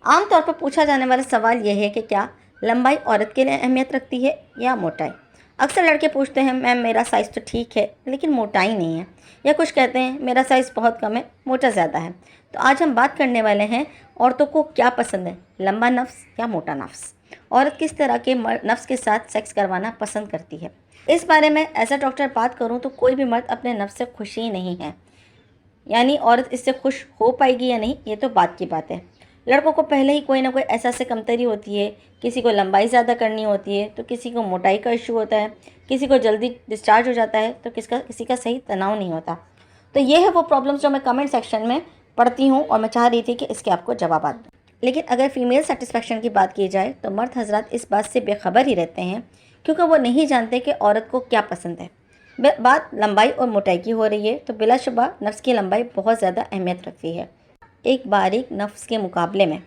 आमतौर पर पूछा जाने वाला सवाल यह है कि क्या लंबाई औरत के लिए अहमियत रखती है या मोटाई। अक्सर लड़के पूछते हैं मैम मेरा साइज़ तो ठीक है लेकिन मोटाई नहीं है, या कुछ कहते हैं मेरा साइज़ बहुत कम है मोटा ज़्यादा है। तो आज हम बात करने वाले हैं औरतों को क्या पसंद है, लंबा नफ्स या मोटा नफ्स। औरत किस तरह के नफ्स के साथ सेक्स करवाना पसंद करती है। इस बारे में एज अ डॉक्टर बात करूँ तो कोई भी मर्द अपने नफ्स से खुश ही नहीं है, यानी औरत इससे खुश हो पाएगी या नहीं ये तो बात की बात है। लड़कों को पहले ही कोई ना कोई एहसास से कमतरी होती है, किसी को लंबाई ज़्यादा करनी होती है तो किसी को मोटाई का इशू होता है, किसी को जल्दी डिस्चार्ज हो जाता है तो किसी का सही तनाव नहीं होता। तो ये है वो प्रॉब्लम्स जो मैं कमेंट सेक्शन में पढ़ती हूँ और मैं चाह रही थी कि इसके आपको जवाब दूँ। लेकिन अगर फीमेल सेटिस्फेक्शन की बात की जाए तो मर्द हजरात इस बात से बेखबर ही रहते हैं, क्योंकि वो नहीं जानते कि औरत को क्या पसंद है। बात लंबाई और मोटाई की हो रही है तो बिलाशुबा नफ्स की लंबाई बहुत ज़्यादा अहमियत रखती है। एक बारीक नफ्स के मुकाबले में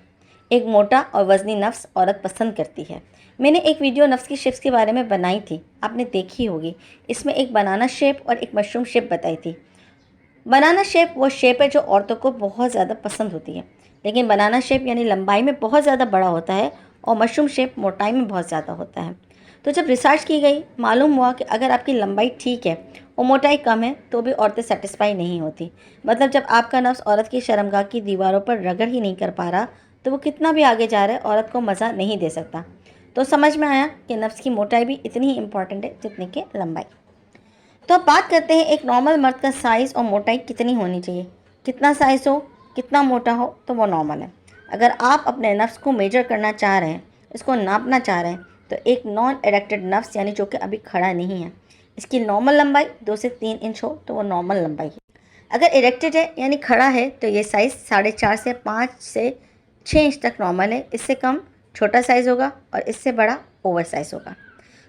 एक मोटा और वज़नी नफ्स औरत पसंद करती है। मैंने एक वीडियो नफ्स की शेप्स के बारे में बनाई थी, आपने देखी होगी। इसमें एक बनाना शेप और एक मशरूम शेप बताई थी। बनाना शेप वो शेप है जो औरतों को बहुत ज़्यादा पसंद होती है, लेकिन बनाना शेप यानी लंबाई में बहुत ज़्यादा बड़ा होता है और मशरूम शेप मोटाई में बहुत ज़्यादा होता है। तो जब रिसर्च की गई मालूम हुआ कि अगर आपकी लंबाई ठीक है और मोटाई कम है तो भी औरतें सेटिस्फाई नहीं होती। मतलब जब आपका नफ्स औरत की शर्मगाह की दीवारों पर रगड़ ही नहीं कर पा रहा तो वो कितना भी आगे जा रहा है औरत को मज़ा नहीं दे सकता। तो समझ में आया कि नफ्स की मोटाई भी इतनी ही इम्पॉर्टेंट है जितनी कि लंबाई। तो अब बात करते हैं एक नॉर्मल मर्द का साइज़ और मोटाई कितनी होनी चाहिए। कितना साइज़ हो, कितना मोटा हो तो वो नॉर्मल है। अगर आप अपने नफ्स को मेजर करना चाह रहे हैं, इसको नापना चाह रहे हैं, तो एक नॉन एरेक्टेड नफ्स यानी जो कि अभी खड़ा नहीं है, इसकी नॉर्मल लंबाई 2 से 3 इंच हो तो वो नॉर्मल लंबाई है। अगर इरेक्टेड है यानी खड़ा है तो ये साइज़ 4.5 से 5 से 6 इंच तक नॉर्मल है। इससे कम छोटा साइज़ होगा और इससे बड़ा ओवर साइज़ होगा।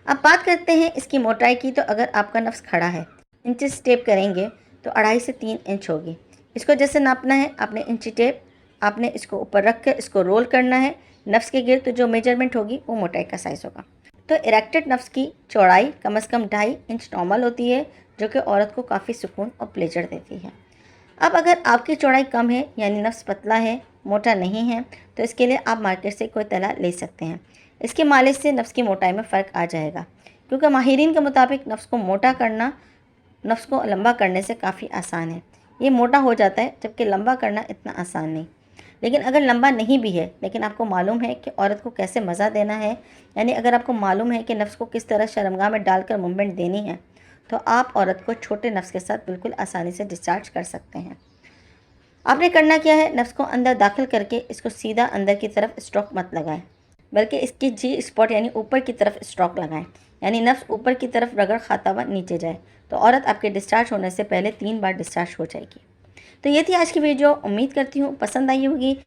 अब बात करते हैं इसकी मोटाई की। तो अगर आपका नफ्स खड़ा है, इंचेस टेप करेंगे तो 2.5 से 3 इंच होगी। इसको जैसे नापना है, आपने इंची टेप आपने इसको ऊपर रख कर इसको रोल करना है नफ्स के गिर्द, तो जो मेजरमेंट होगी वो मोटाई का साइज़ होगा। तो इरेक्टेड नफ्स की चौड़ाई कम से कम 2.5 इंच नॉर्मल होती है, जो कि औरत को काफ़ी सुकून और प्लेजर देती है। अब अगर आपकी चौड़ाई कम है यानी नफ्स पतला है, मोटा नहीं है, तो इसके लिए आप मार्केट से कोई तला ले सकते हैं। इसके मालिश से नफ्स की मोटाई में फ़र्क आ जाएगा, क्योंकि माहिरीन के मुताबिक नफ्स को मोटा करना नफ्स को लंबा करने से काफ़ी आसान है। ये मोटा हो जाता है जबकि लंबा करना इतना आसान नहीं। लेकिन अगर लंबा नहीं भी है लेकिन आपको मालूम है कि औरत को कैसे मज़ा देना है, यानी अगर आपको मालूम है कि नफ्स को किस तरह शर्मगाह में डालकर मूवमेंट देनी है, तो आप औरत को छोटे नफ्स के साथ बिल्कुल आसानी से डिस्चार्ज कर सकते हैं। आपने करना क्या है, नफ्स को अंदर दाखिल करके इसको सीधा अंदर की तरफ स्ट्रोक मत लगाएं, बल्कि इसकी जी स्पॉट यानी ऊपर की तरफ स्ट्रोक लगाएं, यानी नफ्स ऊपर की तरफ रगड़ खाता हुआ नीचे जाए। तो औरत आपके डिस्चार्ज होने से पहले 3 बार डिस्चार्ज हो जाएगी। तो ये थी आज की वीडियो, उम्मीद करती हूँ पसंद आई होगी।